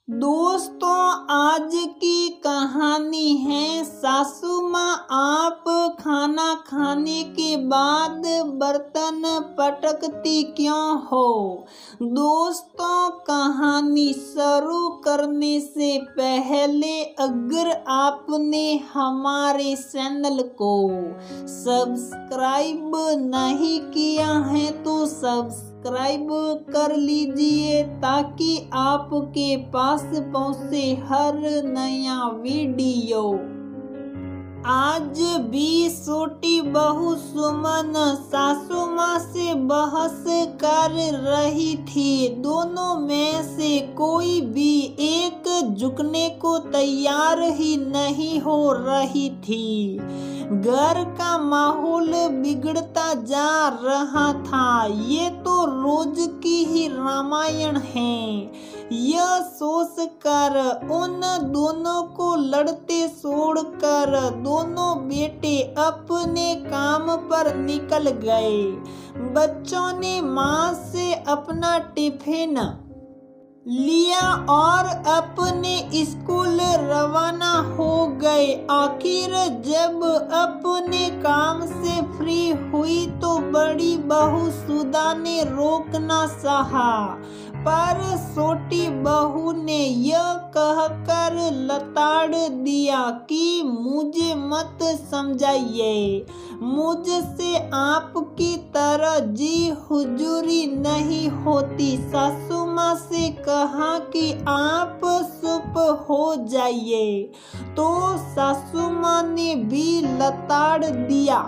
दोस्तों, आज की कहानी है सासू माँ आप खाना खाने के बाद बर्तन पटकती क्यों हो। दोस्तों, कहानी शुरू करने से पहले अगर आपने हमारे चैनल को सब्सक्राइब नहीं किया है तो सब्सक्राइब कर लीजिए ताकि आपके पास पहुंचे हर नया वीडियो। आज भी छोटी बहू सुमन सासू माँ से बहस कर रही थी। दोनों में से कोई भी एक झुकने को तैयार ही नहीं हो रही थी। घर का माहौल बिगड़ता जा रहा था। ये तो रोज की ही रामायण है। यह सोच कर उन दोनों को लड़ते छोड़कर दोनों बेटे अपने काम पर निकल गए। बच्चों ने माँ से अपना टिफिन लिया और अपने स्कूल रवाना हो गए। आखिर जब अपने काम से फ्री हुई तो बड़ी बहू सुधा ने रोकना चाहा, पर छोटी बहू ने यह कहकर लताड़ दिया कि मुझे मत समझाइए, मुझसे आपकी तरह जी हुजूरी नहीं होती। सासू माँ से कहा कि आप चुप हो जाइए, तो सासू माँ ने भी लताड़ दिया,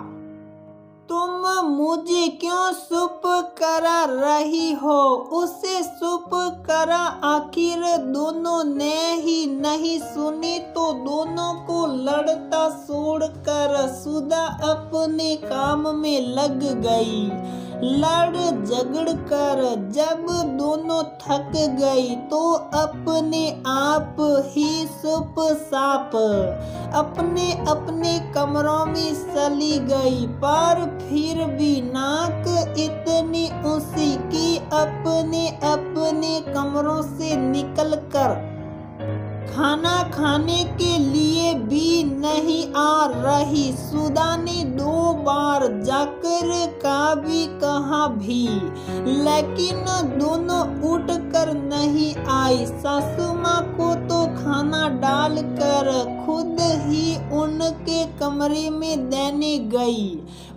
तुम मुझे क्यों चुप करा रही हो, उसे चुप करा। आखिर दोनों ने ही नहीं सुनी तो दोनों को लड़ता छोड़कर सुधा अपने काम में लग गई। लड़ झगड़ कर जब दोनों थक गई तो अपने आप ही चुपचाप अपने अपने कमरों में चली गई। पर फिर भी नाक इतनी ऊंची कि अपने अपने कमरों से निकलकर खाना खाने के लिए भी नहीं आ रही। सुधा ने 2 बार जाकर भी कहा भी, लेकिन दोनों उठ कर नहीं आई। सासू माँ को तो खाना डालकर खुद ही उनके कमरे में देने गई,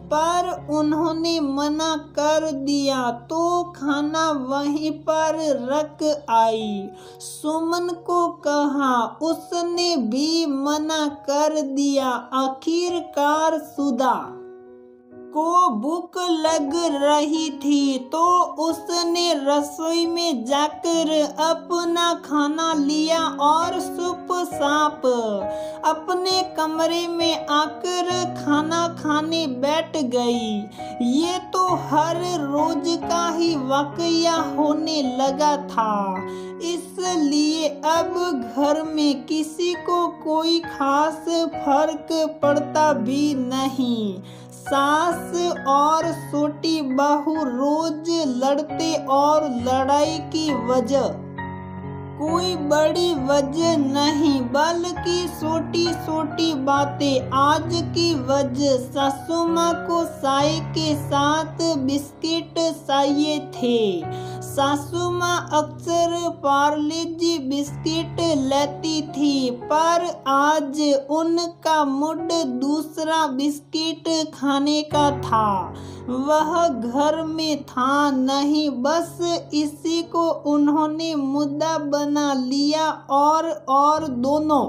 पर उन्होंने मना कर दिया तो खाना वहीं पर रख आई। सुमन को कहा, उसने भी मना कर दिया। आखिरकार सुधा को भूख लग रही थी तो उसने रसोई में जाकर अपना खाना लिया और चुपचाप अपने कमरे में आकर खाना खाने बैठ गई। ये तो हर रोज का ही वाकया होने लगा था, इसलिए अब घर में किसी को कोई खास फर्क पड़ता भी नहीं। सास और छोटी बहू रोज लड़ते और लड़ाई की वजह कोई बड़ी वजह नहीं, बल्कि छोटी छोटी बातें। आज की वजह सासू माँ को चाय के साथ बिस्किट चाहिए थे। सासू माँ अक्सर पार्ले जी बिस्किट लेती थी, पर आज उनका मूड दूसरा बिस्किट खाने का था। वह घर में था नहीं, बस इसी को उन्होंने मुद्दा बना लिया और दोनों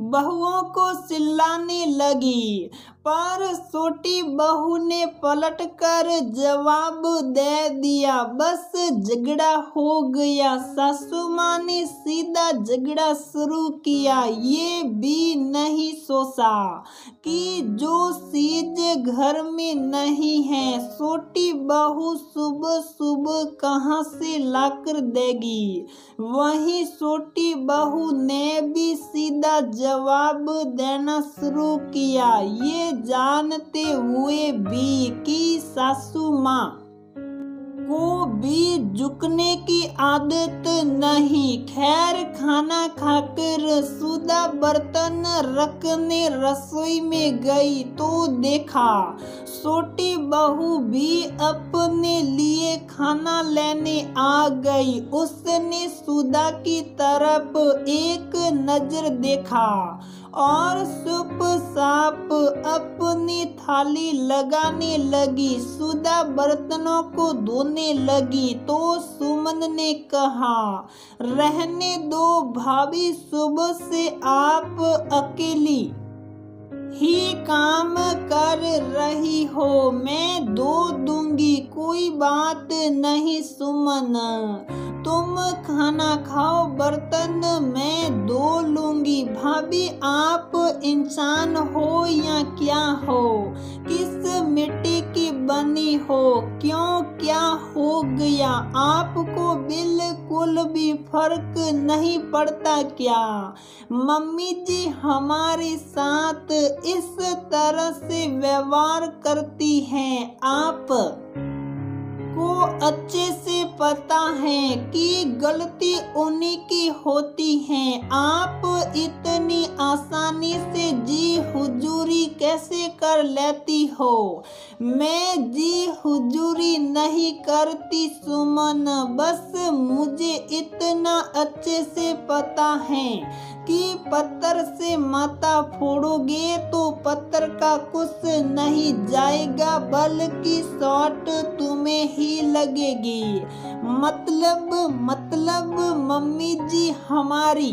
बहुओं को चिल्लाने लगी। पर छोटी बहू ने पलटकर जवाब दे दिया, बस झगड़ा हो गया। सासू माँ ने सीधा झगड़ा शुरू किया। ये भी नहीं सोचा कि जो चीज घर में नहीं है छोटी बहू सुबह सुबह कहाँ से लाकर देगी। वहीं छोटी बहू ने भी सीधा जवाब देना शुरू किया, ये जानते हुए भी कि सासू माँ को भी झुकने की आदत नहीं। खैर खाना खाकर सुधा बर्तन रखने रसोई में गई तो देखा छोटी बहू भी अपने लिए खाना लेने आ गई। उसने सुधा की तरफ एक नजर देखा और चुपचाप अपनी थाली लगाने लगी। सुधा बर्तनों को धोने लगी तो सुमन ने कहा, रहने दो भाभी, सुबह से आप अकेली ही काम कर रही हो, मैं धो दूंगी, कोई बात नहीं सुमन, तुम खाना खाओ, बर्तन मैं धो लूंगी। भाभी आप इंसान हो या क्या हो, किस मिट्टी की बनी हो, क्यों क्या हो गया, आपको बिल्कुल भी फर्क नहीं पड़ता क्या? मम्मी जी हमारे साथ इस तरह से व्यवहार करती हैं, आप को अच्छे से पता है कि गलती उन्हीं की होती है। आप इतनी आसानी से जी हुजूरी कैसे कर लेती हो? मैं जी हुजूरी नहीं करती सुमन, बस मुझे इतना अच्छे से पता है कि पत्थर से माथा फोड़ोगे तो पत्थर का कुछ नहीं जाएगा, बल्कि चोट तुम्हें ही लगेगी। मतलब मम्मी जी हमारी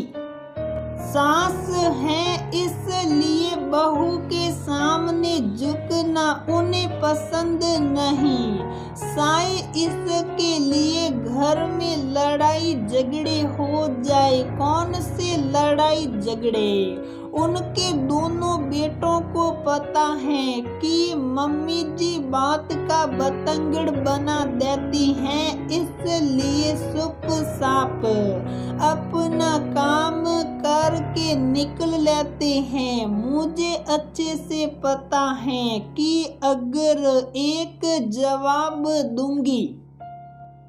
सास है, इसलिए बहू के सामने झुकना उन्हें पसंद नहीं। शायद इसके लिए घर में लड़ाई झगड़े हो जाए। कौन से लड़ाई झगड़े? उनके दोनों बेटों को पता है कि मम्मी जी बात का बतंगड़ बना देती हैं, इसलिए चुपचाप अपना काम करके निकल लेते हैं। मुझे अच्छे से पता है कि अगर एक जवाब दूंगी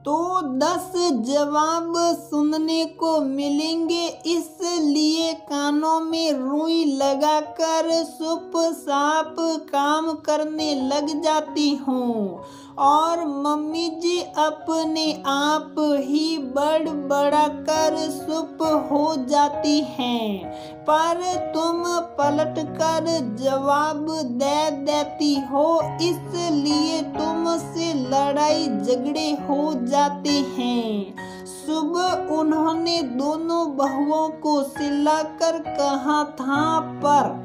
तो 10 जवाब सुनने को मिलेंगे, इसलिए कानों में रुई लगाकर चुपचाप काम करने लग जाती हूँ और मम्मी जी अपने आप ही बड़ा कर चुप हो जाती हैं, पर तुम पलट कर जवाब दे देती हो, इसलिए तुमसे लड़ाई झगड़े हो जाते हैं। सुबह उन्होंने दोनों बहुओं को चिल्लाकर कहा था, पर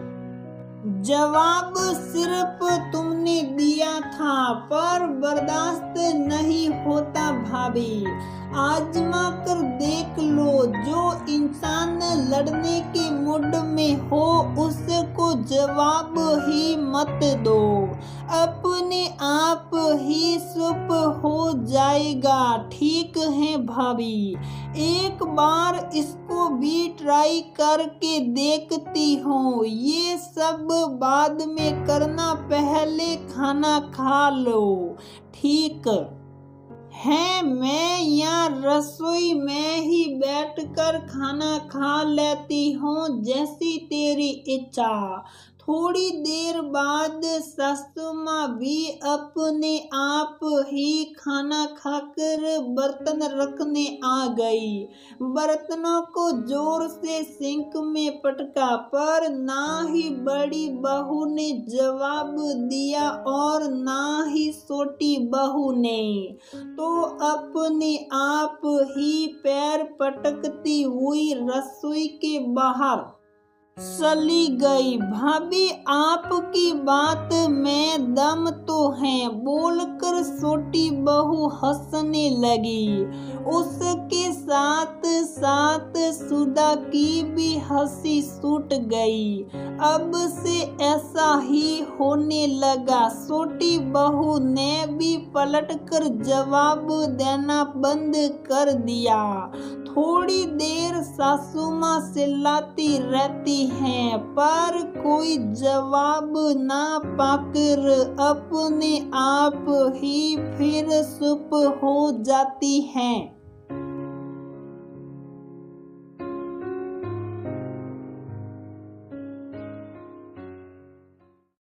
जवाब सिर्फ तुमने दिया था, पर बर्दाश्त नहीं होता भाभी। आजमा कर देख लो, जो इंसान लड़ने के मूड में हो उसको जवाब ही मत दो, अपने आप ही चुप हो जाएगा। ठीक है भाभी, एक बार इसको भी ट्राई करके देखती हूँ। ये सब बाद में करना, पहले खाना खा लो। ठीक है, मैं यहाँ रसोई में ही बैठकर खाना खा लेती हूँ, जैसी तेरी इच्छा। थोड़ी देर बाद सासू माँ भी अपने आप ही खाना खाकर बर्तन रखने आ गई। बर्तनों को जोर से सिंक में पटका, पर ना ही बड़ी बहू ने जवाब दिया और ना ही छोटी बहू ने, तो अपने आप ही पैर पटकती हुई रसोई के बाहर चली गई। भाभी आपकी बात में दम तो है, बोलकर छोटी बहू हंसने लगी। उसके साथ साथ सुधा की भी हंसी छूट गई। अब से ऐसा ही होने लगा। छोटी बहू ने भी पलटकर जवाब देना बंद कर दिया। थोड़ी देर सासू माँ चिल्लाती रहती हैं, पर कोई जवाब ना पाकर अपने आप ही फिर चुप हो जाती हैं।